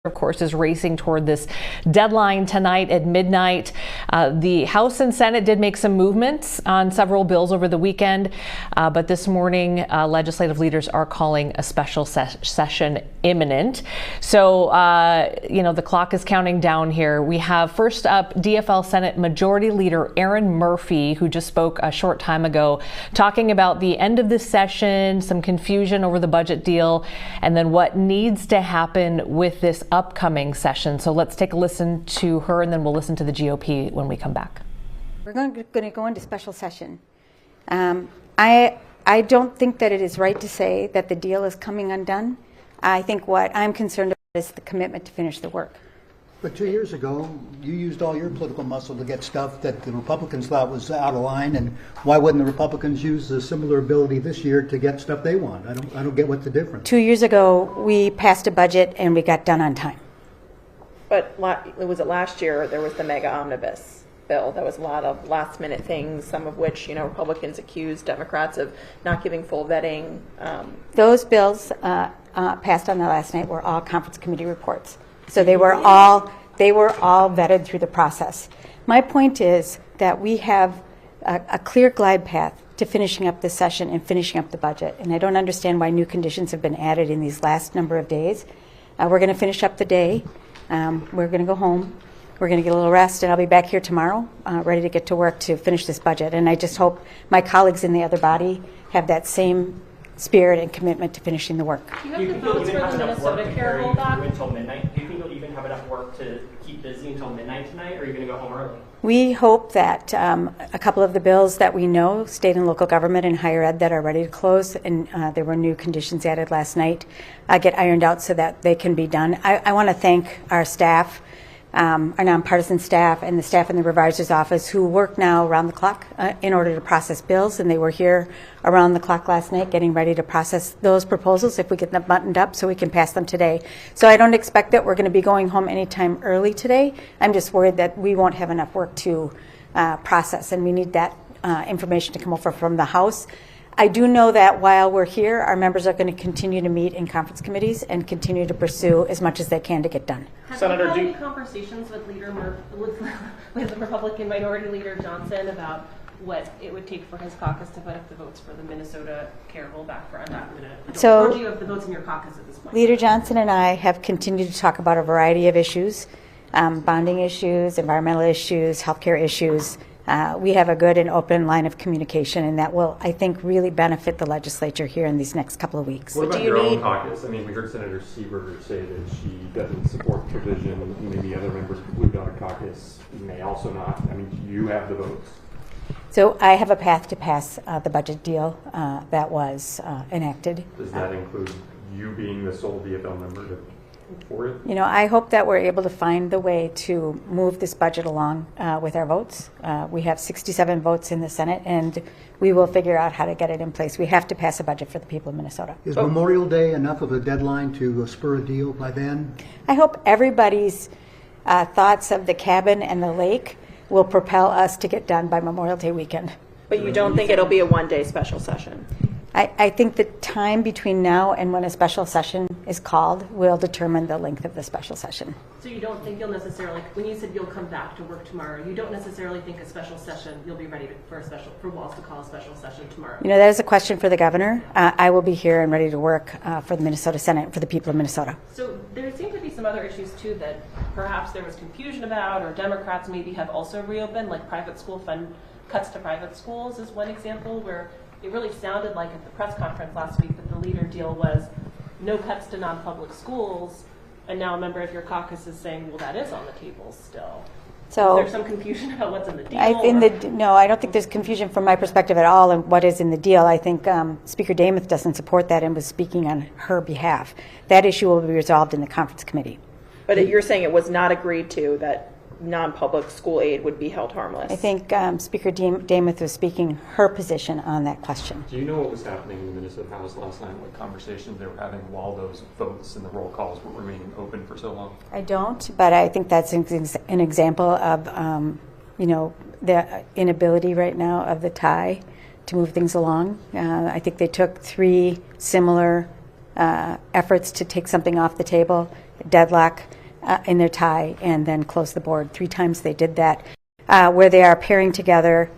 of course, is racing toward this deadline tonight at midnight. The House and Senate did make some movements on several bills over the weekend, but this morning legislative leaders are calling a special session imminent. So, the clock is counting down here. We have first up DFL Senate Majority Leader Erin Murphy, who just spoke a short time ago, talking about the end of this session, some confusion over the budget deal, and then what needs to happen with this upcoming session. So let's take a listen to her, and then we'll listen to the GOP when we come back. We're going to go into special session. I don't think that it is right to say that the deal is coming undone. I think what I'm concerned about is the commitment to finish the work. But 2 years ago, you used all your political muscle to get stuff that the Republicans thought was out of line, and why wouldn't the Republicans use a similar ability this year to get stuff they want? I don't get what the difference. 2 years ago, we passed a budget and we got done on time. But was it last year there was the mega omnibus bill? That was a lot of last minute things, some of which, Republicans accused Democrats of not giving full vetting. Those bills passed on the last night were all conference committee reports. So they were all vetted through the process. My point is that we have a clear glide path to finishing up this session and finishing up the budget. And I don't understand why new conditions have been added in these last number of days. We're going to finish up the day. We're going to go home. We're going to get a little rest, and I'll be back here tomorrow, ready to get to work to finish this budget. And I just hope my colleagues in the other body have that same spirit and commitment to finishing the work. Do you think you'll even have enough work to carry you through until midnight? Do you think you'll even have enough work to keep busy until midnight tonight, or are you going to go home early? We hope that a couple of the bills that we know, state and local government and higher ed, that are ready to close, and there were new conditions added last night, get ironed out so that they can be done. I want to thank our staff, our nonpartisan staff, and the staff in the revisor's office who work now around the clock in order to process bills, and they were here around the clock last night getting ready to process those proposals if we get them buttoned up so we can pass them today. So I don't expect that we're going to be going home anytime early today. I'm just worried that we won't have enough work to process, and we need that information to come over from the House. I do know that while we're here, our members are going to continue to meet in conference committees and continue to pursue as much as they can to get done. Have you had any conversations with with the Republican Minority Leader Johnson about what it would take for his caucus to put up the votes for the Minnesota Care Rollback for undocumented? So, or do you have the votes in your caucus at this point? Leader Johnson and I have continued to talk about a variety of issues, bonding issues, environmental issues, healthcare issues. We have a good and open line of communication, and that will, I think, really benefit the legislature here in these next couple of weeks. What about your own caucus? I mean, we heard Senator Seaver say that she doesn't support provision, and maybe other members of the Blue Dog Caucus may also not. I mean, you have the votes. So I have a path to pass the budget deal that was enacted. Does that include you being the sole DFL member for it? I hope that we're able to find the way to move this budget along with our votes. We have 67 votes in the Senate, and we will figure out how to get it in place. We have to pass a budget for the people of Minnesota. Is Memorial Day enough of a deadline to spur a deal by then? I hope everybody's thoughts of the cabin and the lake will propel us to get done by Memorial Day weekend. But you don't think it'll be a one-day special session? I think the time between now and when a special session is called will determine the length of the special session. So you don't think you'll necessarily, when you said you'll come back to work tomorrow, you don't necessarily think a special session, you'll be ready for Walz to call a special session tomorrow? That is a question for the governor. I will be here and ready to work for the Minnesota Senate, for the people of Minnesota. So there seem to be some other issues too that perhaps there was confusion about, or Democrats maybe have also reopened, like private school fund cuts to private schools is one example, where it really sounded like at the press conference last week that the leader deal was no cuts to non-public schools, and now a member of your caucus is saying, well, that is on the table still. So is there some confusion about what's in the deal? No, I don't think there's confusion from my perspective at all in what is in the deal. I think Speaker Demuth doesn't support that and was speaking on her behalf. That issue will be resolved in the conference committee. But you're saying it was not agreed to that non-public school aid would be held harmless? I think Speaker Demuth was speaking her position on that question. Do you know what was happening in the Minnesota House last night, what conversations they were having while those votes and the roll calls were remaining open for so long? I don't, but I think that's an example of the inability right now of the tie to move things along. I think they took three similar efforts to take something off the table, deadlock in their tie and then close the board. 3 times they did that, where they are pairing together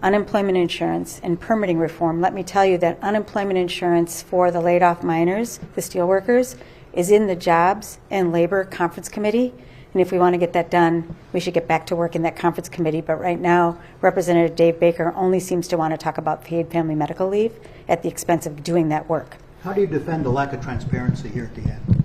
unemployment insurance and permitting reform. Let me tell you that unemployment insurance for the laid off miners, the steelworkers, is in the Jobs and Labor Conference Committee. And if we want to get that done, we should get back to work in that conference committee. But right now, Representative Dave Baker only seems to want to talk about paid family medical leave at the expense of doing that work. How do you defend the lack of transparency here at the end?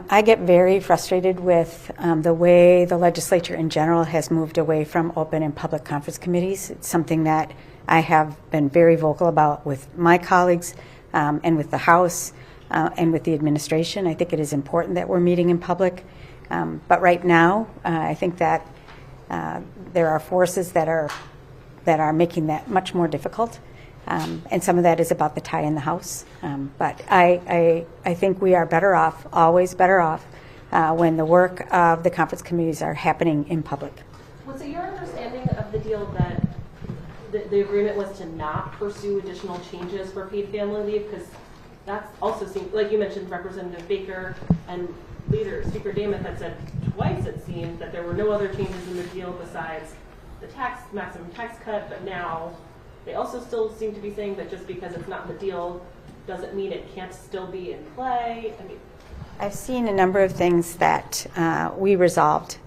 I get very frustrated with the way the legislature in general has moved away from open and public conference committees. It's something that I have been very vocal about with my colleagues and with the House and with the administration. I think it is important that we're meeting in public. But right now, I think that there are forces that are making that much more difficult. And some of that is about the tie in the House. But I think we are better off, always better off, when the work of the conference committees are happening in public. Was it your understanding of the deal that the agreement was to not pursue additional changes for paid family leave? Because that also seems, like you mentioned, Representative Baker and Speaker Demuth had said twice, it seemed, that there were no other changes in the deal besides the maximum tax cut, but now they also still seem to be saying that just because it's not in the deal doesn't mean it can't still be in play. I mean, I've seen a number of things that we resolved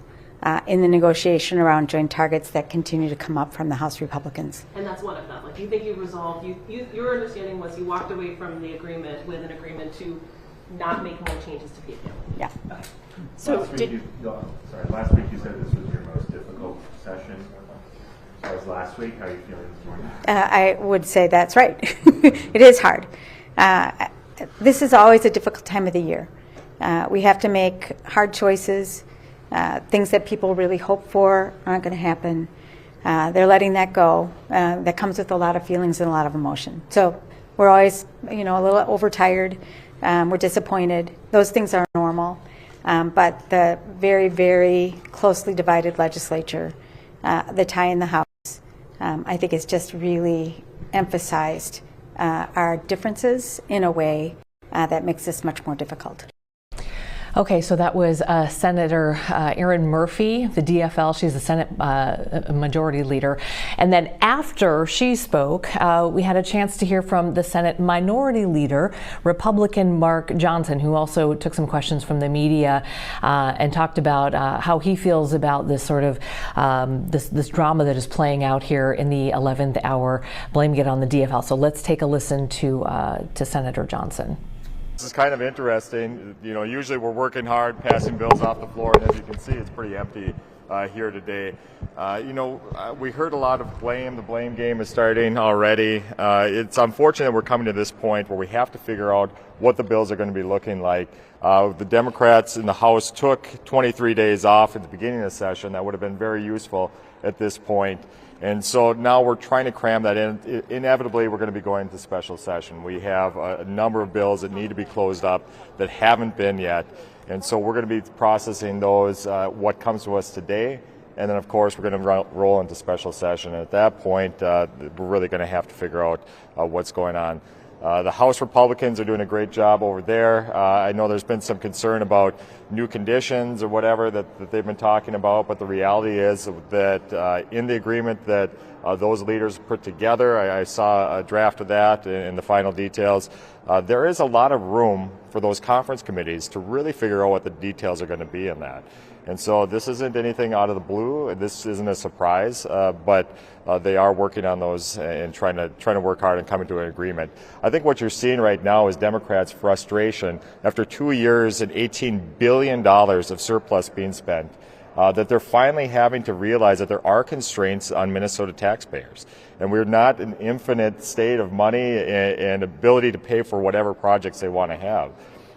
in the negotiation around joint targets that continue to come up from the House Republicans. and that's one of them. Like, you think you resolved, your understanding was you walked away from the agreement with an agreement to not make more changes to paid family. Yeah. Okay. So last week you said this was your most difficult session. That was last week. How are you feeling this morning? I would say that's right. It is hard. This is always a difficult time of the year. We have to make hard choices. Things that people really hope for aren't going to happen. They're letting that go. That comes with a lot of feelings and a lot of emotion. So we're always, a little overtired. We're disappointed. Those things are normal. But the very, very closely divided legislature, the tie in the House, I think has just really emphasized our differences in a way that makes this much more difficult. Okay, so that was Senator Erin Murphy, the DFL. She's the Senate Majority Leader. And then after she spoke, we had a chance to hear from the Senate Minority Leader, Republican Mark Johnson, who also took some questions from the media and talked about how he feels about this sort of this drama that is playing out here in the 11th hour, blaming it on the DFL. So let's take a listen to Senator Johnson. This is kind of interesting. Usually we're working hard, passing bills off the floor, and as you can see, it's pretty empty here today. We heard a lot of blame. The blame game is starting already. It's unfortunate we're coming to this point where we have to figure out what the bills are going to be looking like. The Democrats in the House took 23 days off at the beginning of the session. That would have been very useful at this point. And so now we're trying to cram that in. Inevitably, we're going to be going to special session. We have a number of bills that need to be closed up that haven't been yet. And so we're going to be processing those, what comes to us today. And then, of course, we're going to roll into special session. And at that point, we're really going to have to figure out what's going on. The House Republicans are doing a great job over there. I know there's been some concern about new conditions or whatever that they've been talking about, but the reality is that in the agreement that those leaders put together, I saw a draft of that in the final details. There is a lot of room for those conference committees to really figure out what the details are going to be in that. And so this isn't anything out of the blue. This isn't a surprise, but they are working on those and trying to work hard and coming to an agreement. I think what you're seeing right now is Democrats' frustration after 2 years and $18 billion of surplus being spent, that they're finally having to realize that there are constraints on Minnesota taxpayers. And we're not an infinite state of money and ability to pay for whatever projects they want to have.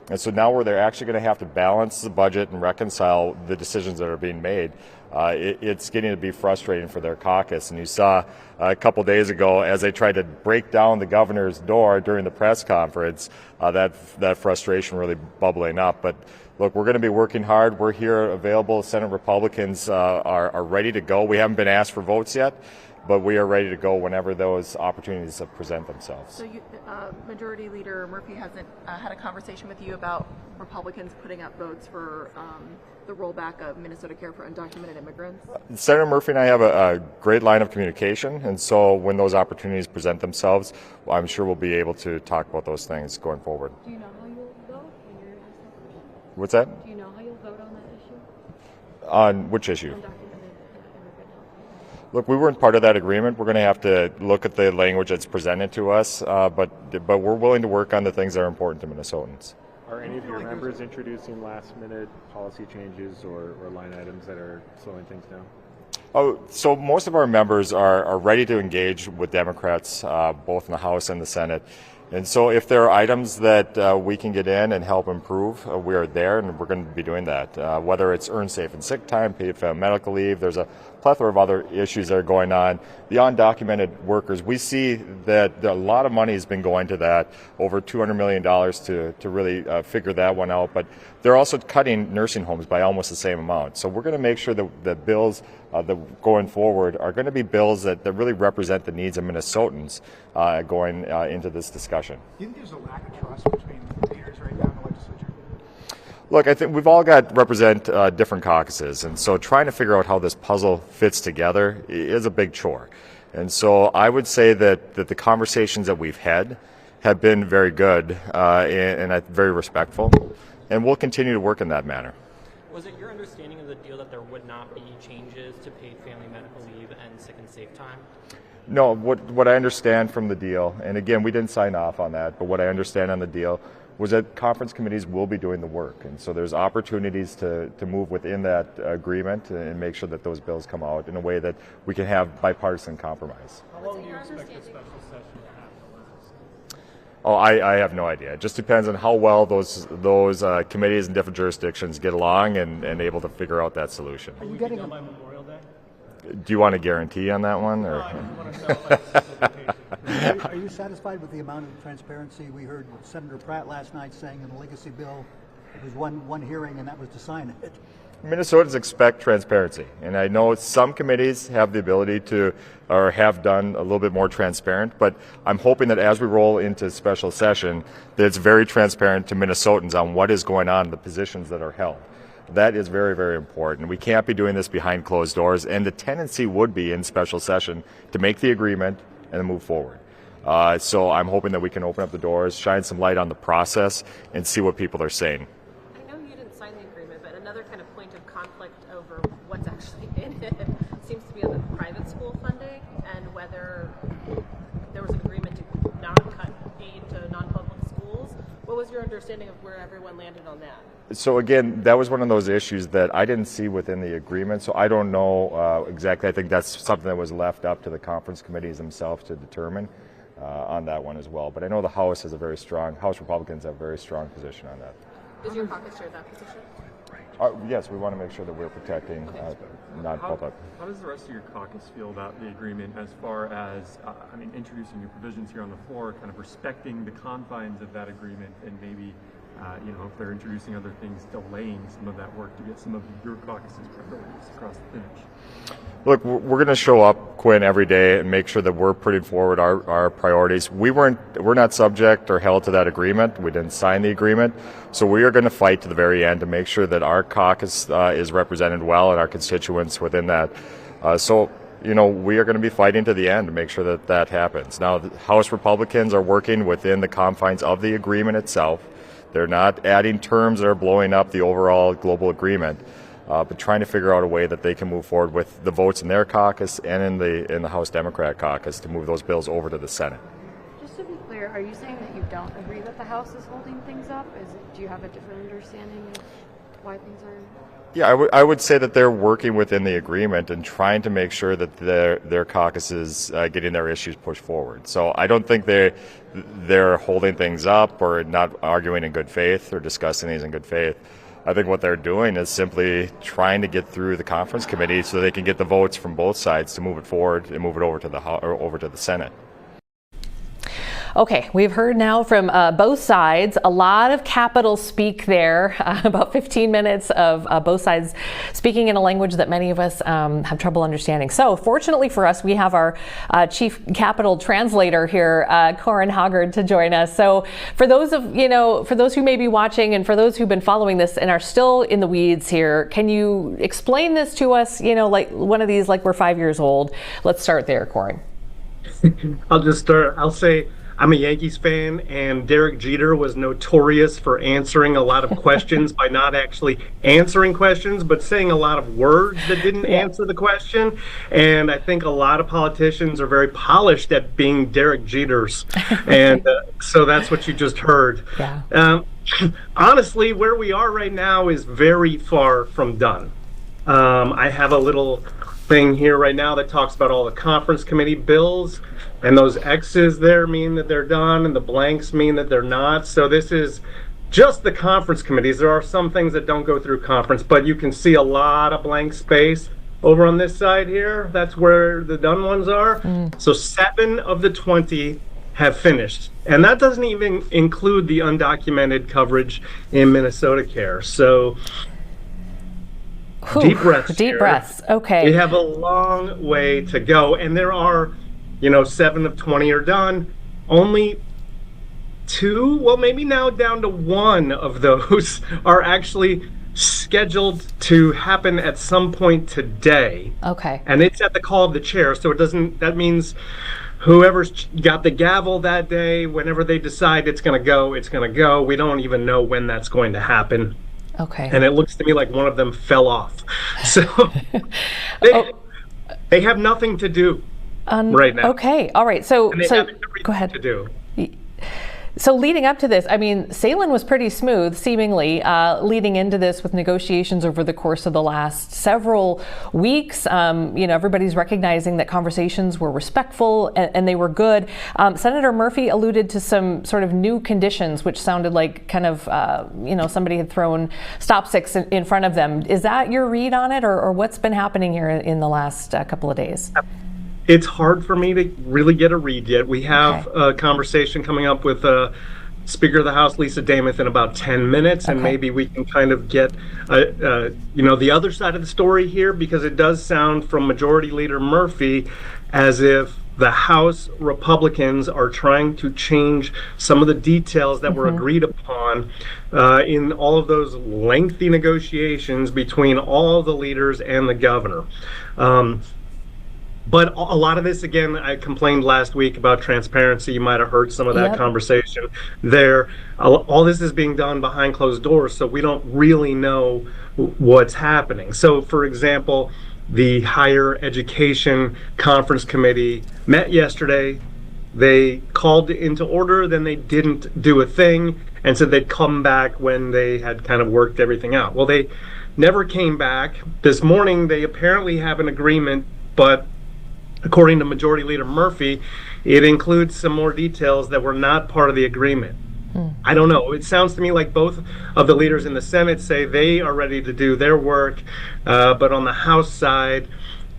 And so now where they're actually going to have to balance the budget and reconcile the decisions that are being made, it's getting to be frustrating for their caucus. And you saw a couple days ago, as they tried to break down the governor's door during the press conference, that frustration really bubbling up. But look, we're going to be working hard. We're here available. Senate Republicans are ready to go. We haven't been asked for votes yet. but we are ready to go whenever those opportunities present themselves. So, Majority Leader Murphy hasn't had a conversation with you about Republicans putting up votes for the rollback of Minnesota Care for Undocumented Immigrants? Senator Murphy and I have a great line of communication, and so when those opportunities present themselves, I'm sure we'll be able to talk about those things going forward. Do you know how you'll vote when you're asked that question? What's that? Do you know how you'll vote on that issue? On which issue? Undocumented immigrant health. Look, we weren't part of that agreement. We're going to have to look at the language that's presented to us, but we're willing to work on the things that are important to Minnesotans. Are any of your members introducing last-minute policy changes or line items that are slowing things down? Oh, so most of our members are ready to engage with Democrats, both in the House and the Senate. And so if there are items that we can get in and help improve, we are there, and we're going to be doing that. Whether it's earned safe and sick time, paid family medical leave, there's a plethora of other issues that are going on. The undocumented workers, we see that a lot of money has been going to that, over $200 million to really figure that one out. But they're also cutting nursing homes by almost the same amount. So we're going to make sure that the bills that going forward are going to be bills that really represent the needs of Minnesotans going into this discussion. Do you think there's a lack of trust between leaders right now in the legislature? Look, I think we've all represent different caucuses, and so trying to figure out how this puzzle fits together is a big chore. And so I would say that the conversations that we've had have been very good and very respectful, and we'll continue to work in that manner. Was it your understanding of the deal that there would not be changes to paid family medical leave and sick and safe time? No, what I understand from the deal, and again, we didn't sign off on that, but what I understand on the deal was that conference committees will be doing the work. And so there's opportunities to move within that agreement and make sure that those bills come out in a way that we can have bipartisan compromise. How long do you expect the special session to happen? Oh, I have no idea. It just depends on how well those committees in different jurisdictions get along and able to figure out that solution. Are you getting Done by Memorial Day? Do you want a guarantee on that one? Or? Are you satisfied with the amount of transparency? We heard Senator Pratt last night saying in the legacy bill, there was one hearing and that was to sign it. Minnesotans expect transparency, and I know some committees have the ability to, or have done a little bit more transparent, but I'm hoping that as we roll into special session, that it's very transparent to Minnesotans on what is going on, the positions that are held. That is very, very important. We can't be doing this behind closed doors, and the tendency would be in special session to make the agreement and then move forward. So I'm hoping that we can open up the doors, shine some light on the process, and see what people are saying. I know you didn't sign the agreement, but another kind of point of conflict over what's actually in it seems to be on the private school funding and whether there was an agreement to not cut aid to non-public schools. What was your understanding of where everyone landed on that? So again, that was one of those issues that I didn't see within the agreement, so I don't know exactly. I think that's something that was left up to the conference committees themselves to determine on that one as well. But I know the House has House Republicans have a very strong position on that. Does your caucus share that position? Yes, we want to make sure that we're protecting non-public. How does the rest of your caucus feel about the agreement as far as, introducing new provisions here on the floor, kind of respecting the confines of that agreement and maybe, if they're introducing other things, delaying some of that work to get some of your caucus's priorities across the finish? Look, we're going to show up, Quinn, every day and make sure that we're putting forward our priorities. We're not subject or held to that agreement. We didn't sign the agreement. So we are going to fight to the very end to make sure that our caucus is represented well and our constituents within that. We are going to be fighting to the end to make sure that happens. Now, the House Republicans are working within the confines of the agreement itself. They're not adding terms that are blowing up the overall global agreement. But trying to figure out a way that they can move forward with the votes in their caucus and in the House Democrat caucus to move those bills over to the Senate. Just to be clear, are you saying that you don't agree that the House is holding things up? Do you have a different understanding of why things are? Yeah, I would say that they're working within the agreement and trying to make sure that their caucus is getting their issues pushed forward. So I don't think they're holding things up or not arguing in good faith or discussing these in good faith. I think what they're doing is simply trying to get through the conference committee so they can get the votes from both sides to move it forward and move it over to the Senate. Okay, we've heard now from both sides, a lot of capital speak there, about 15 minutes of both sides speaking in a language that many of us have trouble understanding. So fortunately for us, we have our chief capital translator here, Corin Hoggard, to join us. So for those who may be watching and for those who've been following this and are still in the weeds here, can you explain this to us, like one of these, like we're 5 years old? Let's start there, Corin. I'll just start. I'll say I'm a Yankees fan, and Derek Jeter was notorious for answering a lot of questions by not actually answering questions, but saying a lot of words that didn't answer the question. And I think a lot of politicians are very polished at being Derek Jeters. And so that's what you just heard. Yeah. Honestly, where we are right now is very far from done. I have a little thing here right now that talks about all the conference committee bills, and those X's there mean that they're done and the blanks mean that they're not. So this is just the conference committees. There are some things that don't go through conference, but you can see a lot of blank space over on this side here. That's where the done ones are. So 7 of the 20 have finished, and that doesn't even include the undocumented coverage in Minnesota Care. So deep breaths. Deep breaths. Okay. We have a long way to go, and there are, 7 of 20 are done. Only 2, well, maybe now down to 1 of those are actually scheduled to happen at some point today. Okay. And it's at the call of the chair, so that means whoever's got the gavel that day, whenever they decide it's going to go, it's going to go. We don't even know when that's going to happen. Okay. And it looks to me like one of them fell off. So they have nothing to do right now. Okay. All right. So And they have everything go ahead. to do. So leading up to this, I mean, Salem was pretty smooth, seemingly, leading into this with negotiations over the course of the last several weeks. Everybody's recognizing that conversations were respectful and they were good. Senator Murphy alluded to some sort of new conditions, which sounded like kind of, somebody had thrown stop sticks in front of them. Is that your read on it, or what's been happening here in the last couple of days? It's hard for me to really get a read yet. We have a conversation coming up with Speaker of the House, Lisa Demuth, in about 10 minutes, and maybe we can kind of get, the other side of the story here, because it does sound from Majority Leader Murphy as if the House Republicans are trying to change some of the details that were agreed upon in all of those lengthy negotiations between all the leaders and the governor. But a lot of this, again, I complained last week about transparency. You might have heard some of that conversation there. All this is being done behind closed doors, so we don't really know what's happening. So, for example, the Higher Education Conference Committee met yesterday. They called into order, then they didn't do a thing, and said they'd come back when they had kind of worked everything out. Well, they never came back. This morning, they apparently have an agreement, but according to Majority Leader Murphy, it includes some more details that were not part of the agreement. I don't know. It sounds to me like both of the leaders in the Senate say they are ready to do their work, but on the House side,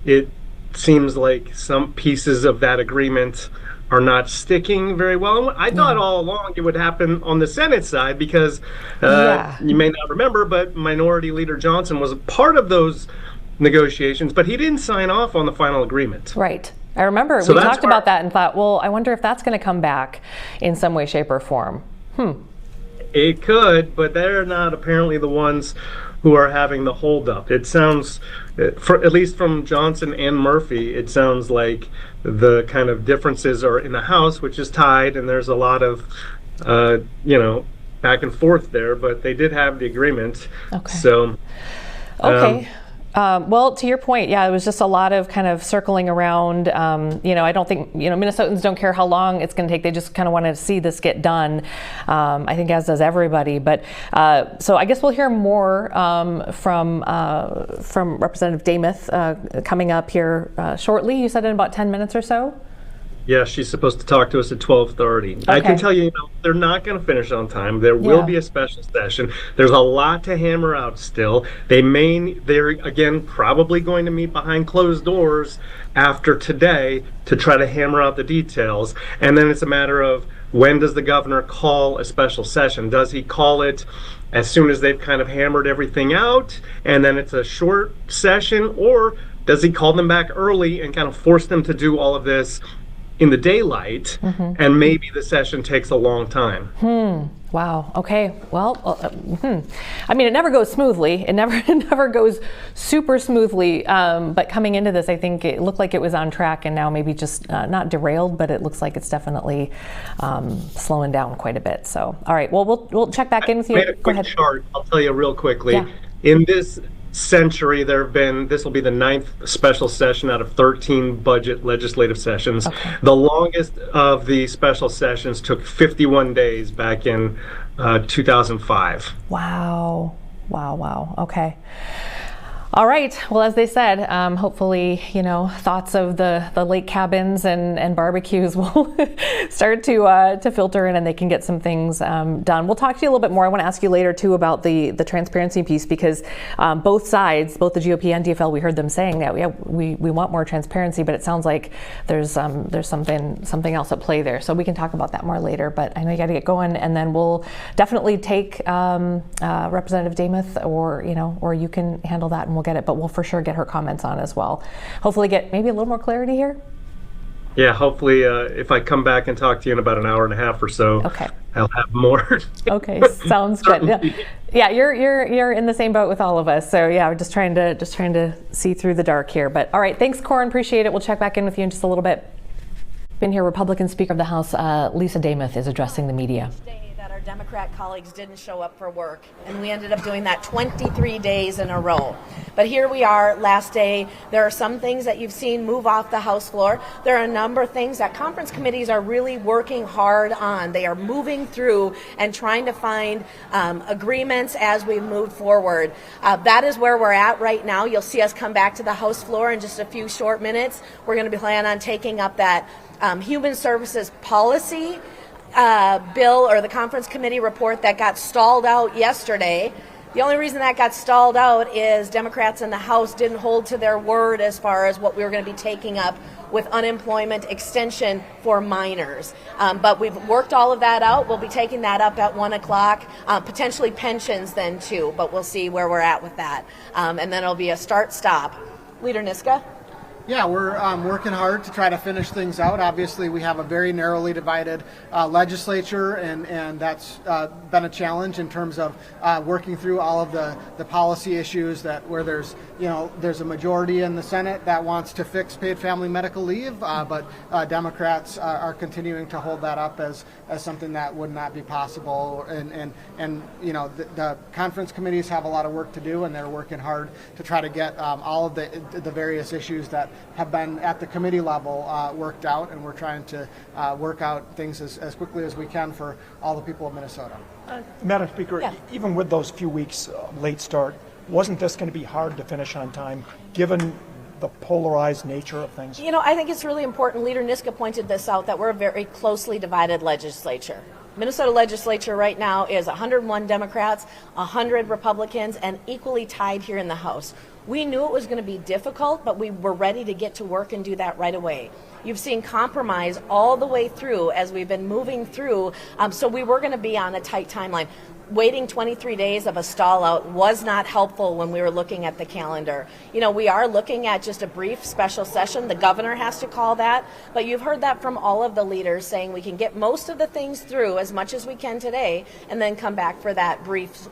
it seems like some pieces of that agreement are not sticking very well. I thought all along it would happen on the Senate side because you may not remember, but Minority Leader Johnson was a part of those negotiations, but he didn't sign off on the final agreement. Right. I remember we talked about that and thought, well, I wonder if that's going to come back in some way, shape, or form. It could, but they're not apparently the ones who are having the holdup. It sounds, at least from Johnson and Murphy, it sounds like the kind of differences are in the House, which is tied, and there's a lot of, back and forth there, but they did have the agreement. Okay. So, well, to your point, it was just a lot of kind of circling around. I don't think, Minnesotans don't care how long it's going to take. They just kind of want to see this get done. I think as does everybody. But so I guess we'll hear more from Representative Demuth coming up here shortly. You said in about 10 minutes or so? Yeah, she's supposed to talk to us at 12:30. I can tell you, they're not going to finish on time. There will be a special session. There's a lot to hammer out still. They're again probably going to meet behind closed doors after today to try to hammer out the details. And then it's a matter of, when does the governor call a special session? Does he call it as soon as they've kind of hammered everything out, and then it's a short session, or does he call them back early and kind of force them to do all of this in the daylight, and maybe the session takes a long time? Wow. Okay. Well, I mean, it never goes smoothly. It never goes super smoothly. But coming into this, I think it looked like it was on track, and now maybe just not derailed, but it looks like it's definitely slowing down quite a bit. So, all right. Well, we'll check back in with you. I made a quick chart. I'll tell you real quickly. Yeah. In this century, this will be the 9th special session out of 13 budget legislative sessions. The longest of the special sessions took 51 days back in 2005. Wow. Okay. All right. Well, as they said, hopefully, thoughts of the lake cabins and barbecues will start to filter in, and they can get some things done. We'll talk to you a little bit more. I want to ask you later too about the transparency piece, because both sides, both the GOP and DFL, we heard them saying that we want more transparency, but it sounds like there's something else at play there. So we can talk about that more later. But I know you got to get going, and then we'll definitely take Representative Demuth, or you can handle that, and we'll get it, but we'll for sure get her comments on as well. Hopefully get maybe a little more clarity here. Yeah, hopefully if I come back and talk to you in about an hour and a half or so, I'll have more. Okay, sounds good. Yeah, you're in the same boat with all of us. So yeah, we're just trying to see through the dark here. But all right, thanks, Corin. Appreciate it. We'll check back in with you in just a little bit. Been here, Republican Speaker of the House Lisa Demuth is addressing the media. Our Democrat colleagues didn't show up for work, and we ended up doing that 23 days in a row. But here we are, last day. There are some things that you've seen move off the House floor. There are a number of things that conference committees are really working hard on. They are moving through and trying to find agreements as we move forward. That is where we're at right now. You'll see us come back to the House floor in just a few short minutes. We're going to be planning on taking up that Human Services Policy bill, or the conference committee report that got stalled out yesterday. The only reason that got stalled out is Democrats in the House didn't hold to their word as far as what we were going to be taking up with unemployment extension for minors. But we've worked all of that out. We'll be taking that up at 1 o'clock, potentially pensions then too, but we'll see where we're at with that. And then it'll be a start-stop. Leader Niska? Yeah, we're working hard to try to finish things out. Obviously, we have a very narrowly divided legislature, and that's been a challenge in terms of working through all of the policy issues where there's a majority in the Senate that wants to fix paid family medical leave, but Democrats are continuing to hold that up as something that would not be possible. And the conference committees have a lot of work to do, and they're working hard to try to get all of the various issues that have been at the committee level worked out, and we're trying to work out things as quickly as we can for all the people of Minnesota. Madam Speaker, even with those few weeks late start, wasn't this going to be hard to finish on time, given the polarized nature of things? I think it's really important. Leader Niska pointed this out, that we're a very closely divided legislature. Minnesota legislature right now is 101 Democrats, 100 Republicans, and equally tied here in the House. We knew it was going to be difficult, but we were ready to get to work and do that right away. You've seen compromise all the way through as we've been moving through, so we were going to be on a tight timeline. Waiting 23 days of a stall out was not helpful when we were looking at the calendar. We are looking at just a brief special session. The governor has to call that, but you've heard that from all of the leaders saying we can get most of the things through as much as we can today, and then come back for that brief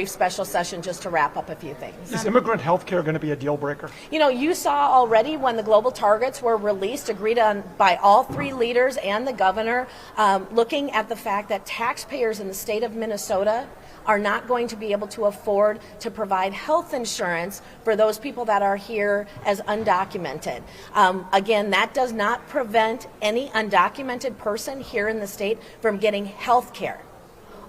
special session just to wrap up a few things. Is immigrant health care going to be a deal breaker? You saw already when the global targets were released, agreed on by all three leaders and the governor, looking at the fact that taxpayers in the state of Minnesota are not going to be able to afford to provide health insurance for those people that are here as undocumented. Again, that does not prevent any undocumented person here in the state from getting health care.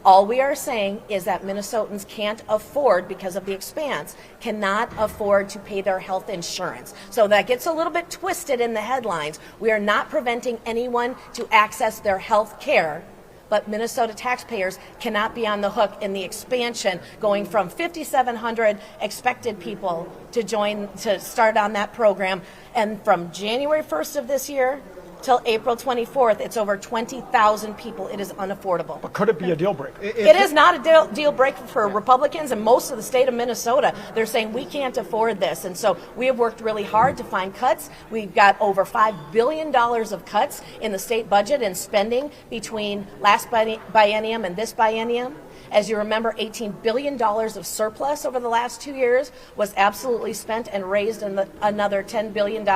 All we are saying is that Minnesotans can't afford, because of the expanse, cannot afford to pay their health insurance. So that gets a little bit twisted in the headlines. We are not preventing anyone to access their health care, but Minnesota taxpayers cannot be on the hook in the expansion, going from 5,700 expected people to start on that program. And from January 1st of this year till April 24th, it's over 20,000 people. It is unaffordable. But could it be a deal breaker? It is not a deal breaker for Republicans and most of the state of Minnesota. They're saying we can't afford this. And so we have worked really hard to find cuts. We've got over $5 billion of cuts in the state budget and spending between last biennium and this biennium. As you remember, $18 billion of surplus over the last 2 years was absolutely spent and raised another $10 billion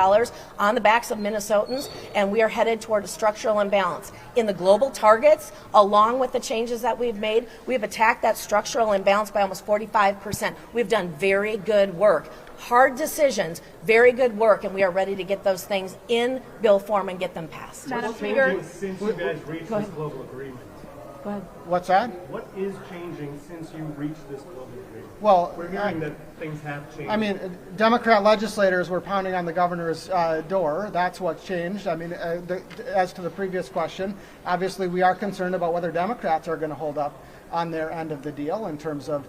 on the backs of Minnesotans, and we are headed toward a structural imbalance. In the global targets, along with the changes that we've made, we've attacked that structural imbalance by almost 45%. We've done very good work. Hard decisions, very good work, and we are ready to get those things in bill form and get them passed. Madam Speaker, since you guys reached this global agreement. Go ahead. What's that? What is changing since you reached this global agreement? Well, we're hearing that things have changed. I mean, Democrat legislators were pounding on the governor's door. That's what's changed. I mean, as to the previous question, obviously we are concerned about whether Democrats are going to hold up on their end of the deal in terms of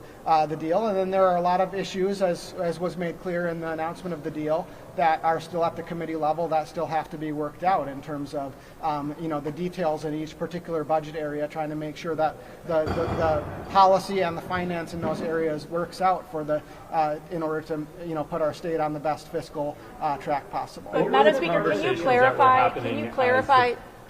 the deal. And then there are a lot of issues, as was made clear in the announcement of the deal, that are still at the committee level that still have to be worked out in terms of the details in each particular budget area, trying to make sure that the policy and the finance in those areas works out for in order to put our state on the best fiscal track possible. But Madam Speaker,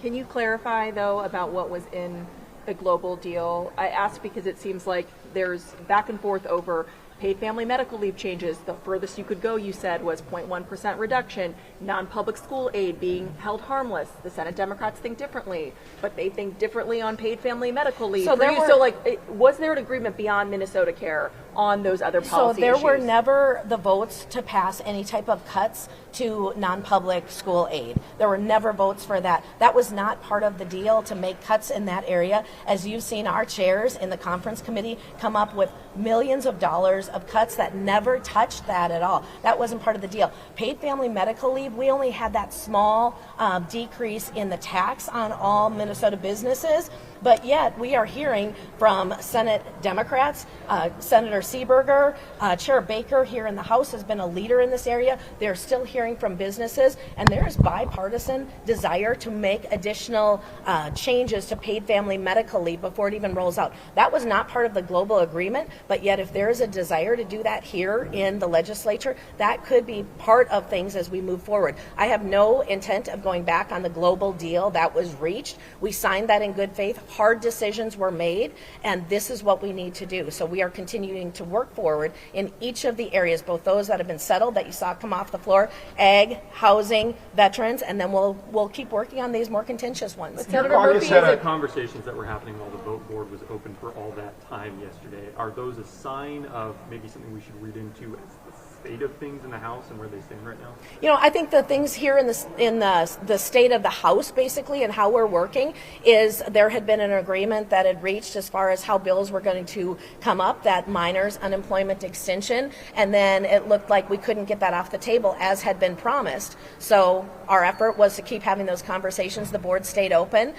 can you clarify though about what was in the global deal? I ask because it seems like there's back and forth over paid family medical leave changes. The furthest you could go, you said, was 0.1% reduction. Non-public school aid being held harmless. The Senate Democrats think differently, but they think differently on paid family medical leave. So was there an agreement beyond Minnesota Care on those other policy issues? So there were issues? never the votes to pass any type of cuts to non-public school aid. There were never votes for that. That was not part of the deal to make cuts in that area. As you've seen, our chairs in the conference committee come up with millions of dollars of cuts that never touched that at all. That wasn't part of the deal. Paid family medical leave, we only had that small decrease in the tax on all Minnesota businesses. But yet we are hearing from Senate Democrats, Senator Seeberger, Chair Baker here in the House has been a leader in this area. They're still hearing from businesses, and there is bipartisan desire to make additional changes to paid family medical leave before it even rolls out. That was not part of the global agreement, but yet if there is a desire to do that here in the legislature, that could be part of things as we move forward. I have no intent of going back on the global deal that was reached. We signed that in good faith. Hard decisions were made, and this is what we need to do. So we are continuing to work forward in each of the areas, both those that have been settled that you saw come off the floor, ag, housing, veterans, and then we'll keep working on these more contentious ones. The conversations that were happening while the vote board was open for all that time yesterday, are those a sign of maybe something we should read into as the state of things in the House and where they stand right now? I think the things here in the state of the House, basically, and how we're working, is there had been an agreement that had reached as far as how bills were going to come up, that minors unemployment extension, and then it looked like we couldn't get that off the table as had been promised. So our effort was to keep having those conversations. The board stayed open.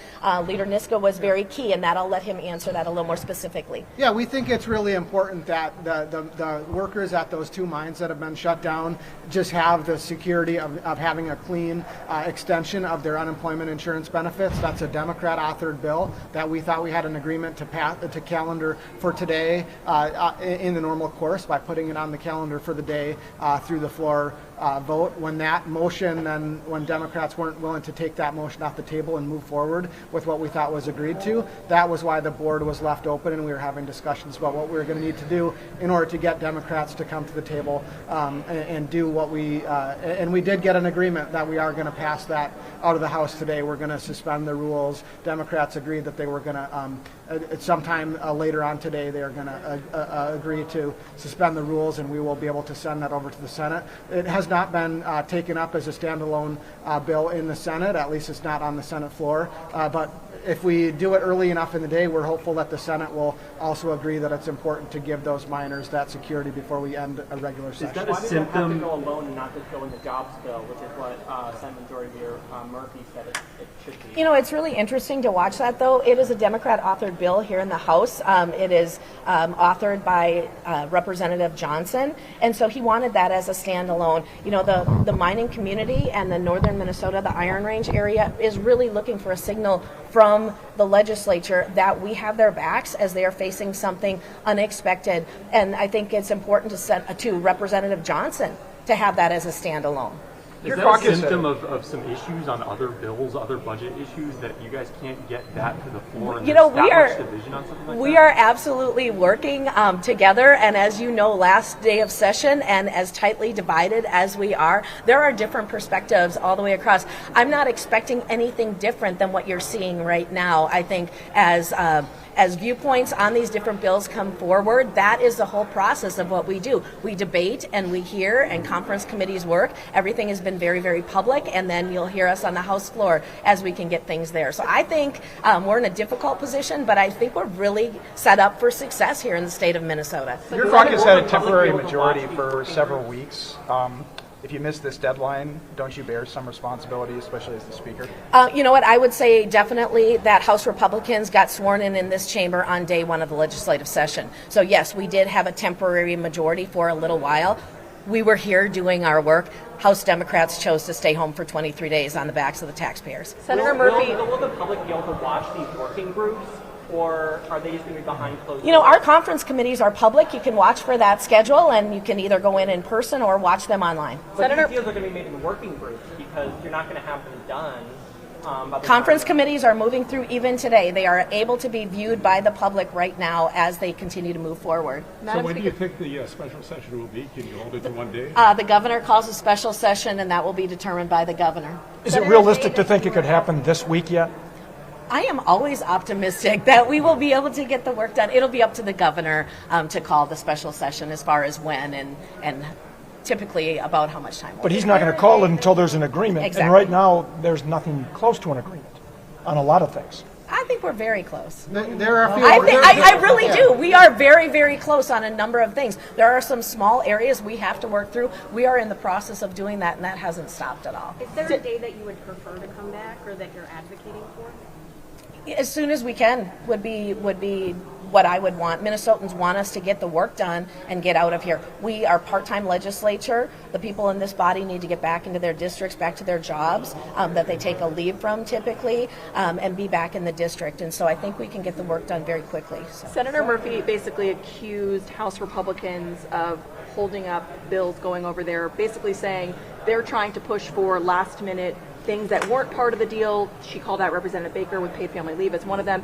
Leader Niska was very key, and that I'll let him answer that a little more specifically. Yeah, we think it's really important that the workers at those two mines that have been shut down just have the security of having a clean extension of their unemployment insurance benefits. That's a Democrat-authored bill that we thought we had an agreement to calendar for today in the normal course by putting it on the calendar for the day through the floor vote. When that motion, then when Democrats weren't willing to take that motion off the table and move forward with what we thought was agreed to, that was why the board was left open, and we were having discussions about what we were going to need to do in order to get Democrats to come to the table and do what and we did get an agreement that we are going to pass that out of the House today. We're going to suspend the rules. Democrats agreed that they were going to sometime later on today they are going to agree to suspend the rules, and we will be able to send that over to the Senate. It has not been taken up as a standalone bill in the Senate. At least it's not on the Senate floor. But if we do it early enough in the day, we're hopeful that the Senate will also agree that it's important to give those minors that security before we end a regular session. Is that a symptom? Have to go alone and not just go in the jobs bill, which is what Senate Majority Leader Murphy said it should be. You know, it's really interesting to watch that, though. It is a Democrat-authored bill here in the House. It is authored by Representative Johnson, and so he wanted that as a standalone. You know, the mining community and the northern Minnesota, the Iron Range area, is really looking for a signal from the legislature that we have their backs as they are facing something unexpected. And I think it's important to Representative Johnson to have that as a standalone. Is that a symptom of some issues on other bills, other budget issues, that you guys can't get that to the floor and establish division on something like that? We are absolutely working together, and as you know, last day of session, and as tightly divided as we are, there are different perspectives all the way across. I'm not expecting anything different than what you're seeing right now. I think as viewpoints on these different bills come forward, that is the whole process of what we do. We debate and we hear, and conference committees work. Everything has been very, very public, and then you'll hear us on the House floor as we can get things there. So I think we're in a difficult position, but I think we're really set up for success here in the state of Minnesota. Your caucus had a temporary majority for several weeks. If you miss this deadline, don't you bear some responsibility, especially as the Speaker? You know what? I would say definitely that House Republicans got sworn in this chamber on day one of the legislative session. So yes, we did have a temporary majority for a little while. We were here doing our work. House Democrats chose to stay home for 23 days on the backs of the taxpayers. Senator Murphy. Will the public be able to watch these working groups? Or are they just going to be behind closed doors? You know, our conference committees are public. You can watch for that schedule, and you can either go in person or watch them online. But these deals are going to be made in working groups because you're not going to have them done. Conference committees are moving through even today. They are able to be viewed by the public right now as they continue to move forward. So when do you think the special session will be? Can you hold it in one day? The governor calls a special session, and that will be determined by the governor. Is it realistic to think it could happen this week yet? I am always optimistic that we will be able to get the work done. It'll be up to the governor to call the special session as far as when and typically about how much time. But he's not going to call it until there's an agreement. Exactly. And right now, there's nothing close to an agreement on a lot of things. I think we're very close. There are a few. I really do. We are very, very close on a number of things. There are some small areas we have to work through. We are in the process of doing that, and that hasn't stopped at all. Is there a day that you would prefer to come back or that you're advocating for? As soon as we can would be what I would want. Minnesotans want us to get the work done and get out of here. We are part-time legislature. The people in this body need to get back into their districts, back to their jobs that they take a leave from typically, and be back in the district. And so I think we can get the work done very quickly. So. Senator Murphy basically accused House Republicans of holding up bills going over there, basically saying they're trying to push for last-minute things that weren't part of the deal. She called out Representative Baker with paid family leave as one of them.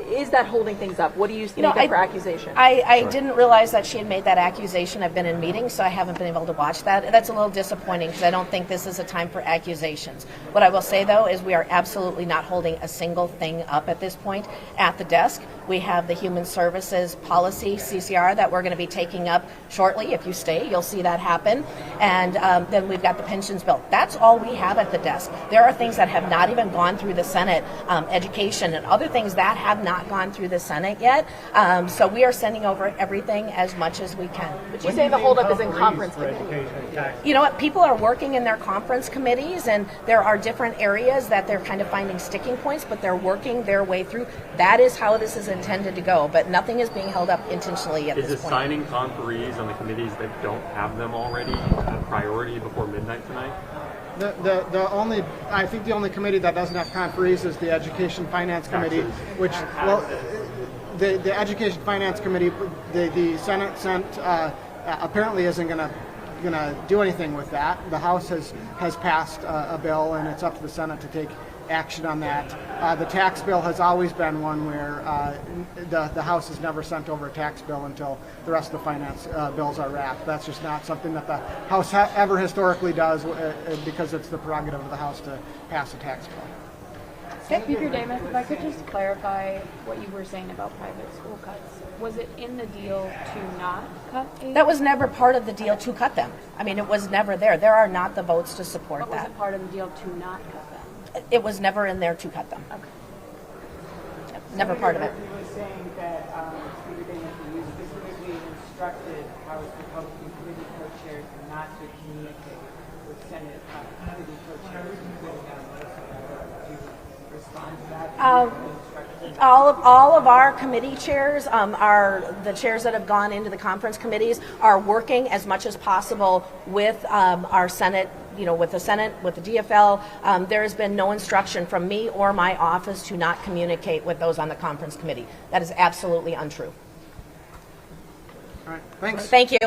Is that holding things up? What do you make up for accusation? I didn't realize that she had made that accusation. I've been in meetings, so I haven't been able to watch that. That's a little disappointing because I don't think this is a time for accusations. What I will say, though, is we are absolutely not holding a single thing up at this point at the desk. We have the Human Services Policy, CCR, that we're going to be taking up shortly. If you stay, you'll see that happen. And then we've got the pensions bill. That's all we have at the desk. There are things that have not even gone through the Senate, education and other things that have not gone through the Senate yet. So we are sending over everything as much as we can. But you say the holdup is in conference committee. You know what? People are working in their conference committees, and there are different areas that they're kind of finding sticking points, but they're working their way through. That is how this is intended to go, but nothing is being held up intentionally at this point. Is assigning conferees on the committees that don't have them already a priority before midnight tonight? I think the only committee that doesn't have conferees is the Education Finance Committee, which, well, the Education Finance Committee, the Senate sent apparently isn't going to do anything with that. The House has passed a bill, and it's up to the Senate to take action on that. The tax bill has always been one where the House has never sent over a tax bill until the rest of the finance bills are wrapped. That's just not something that the House ever historically does because it's the prerogative of the House to pass a tax bill. Speaker Demuth, if I could just clarify what you were saying about private school cuts. Was it in the deal to not cut aid? That was never part of the deal to cut them. I mean, it was never there. There are not the votes to support but that. Was it part of the deal to not cut them? It was never in there to cut them. Okay. Never part of it. He was saying that Speaker Demuth, you specifically instructed House Republican committee co-chairs not to communicate with Senate committee co-chairs, including do you respond to that? All of our committee chairs, the chairs that have gone into the conference committees, are working as much as possible with our Senate, with the Senate, with the DFL. There has been no instruction from me or my office to not communicate with those on the conference committee. That is absolutely untrue. All right, thanks. Thank you.